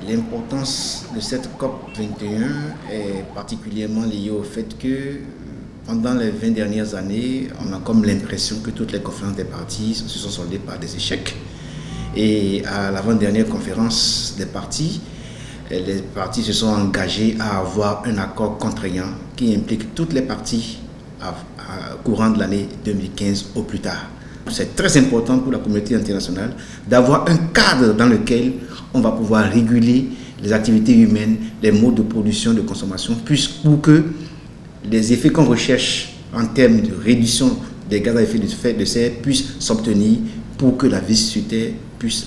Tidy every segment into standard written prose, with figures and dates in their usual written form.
L'importance de cette COP21 est particulièrement liée au fait que pendant les 20 dernières années, on a comme l'impression que toutes les conférences des partis se sont soldées par des échecs. Et à l'avant-dernière conférence des partis, les partis se sont engagés à avoir un accord contraignant qui implique toutes les parties courant de l'année 2015 au plus tard. C'est très important pour la communauté internationale d'avoir un cadre dans lequel on va pouvoir réguler les activités humaines, les modes de production, de consommation, pour que les effets qu'on recherche en termes de réduction des gaz à effet de serre puissent s'obtenir pour que la vie sur Terre puisse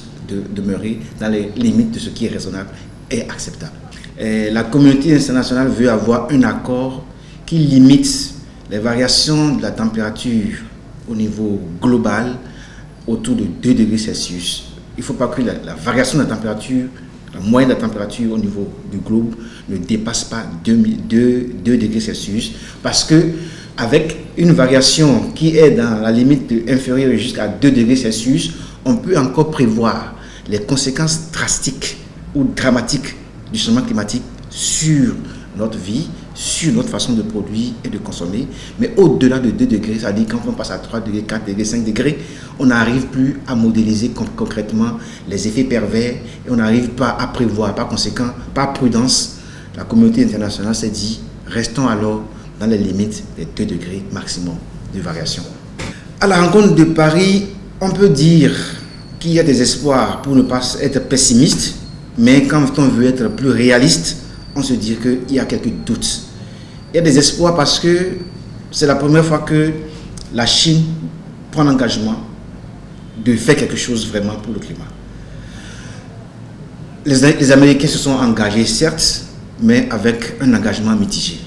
demeurer dans les limites de ce qui est raisonnable et acceptable. La communauté internationale veut avoir un accord qui limite les variations de la température au niveau global autour de 2 degrés Celsius. Il ne faut pas que la variation de la température, la moyenne de la température au niveau du globe ne dépasse pas 2 degrés Celsius, parce que avec une variation qui est dans la limite inférieure jusqu'à 2 degrés Celsius, on peut encore prévoir les conséquences drastiques ou dramatiques du changement climatique sur notre vie, sur notre façon de produire et de consommer. Mais au-delà de 2 degrés, c'est-à-dire quand on passe à 3 degrés, 4 degrés, 5 degrés, on n'arrive plus à modéliser concrètement les effets pervers et on n'arrive pas à prévoir. Par conséquent, par prudence, la communauté internationale s'est dit, restons alors dans les limites des 2 degrés maximum de variation. À la rencontre de Paris, on peut dire qu'il y a des espoirs pour ne pas être pessimiste, mais quand on veut être plus réaliste, on se dit qu'il y a quelques doutes. Il y a des espoirs parce que c'est la première fois que la Chine prend l'engagement de faire quelque chose vraiment pour le climat. Les Américains se sont engagés, certes, mais avec un engagement mitigé.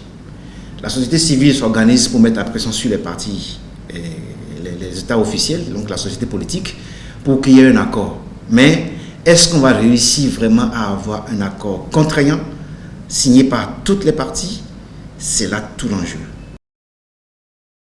La société civile s'organise pour mettre la pression sur les partis, les États officiels, donc la société politique, pour qu'il y ait un accord. Mais est-ce qu'on va réussir vraiment à avoir un accord contraignant signé par toutes les parties? C'est là tout l'enjeu.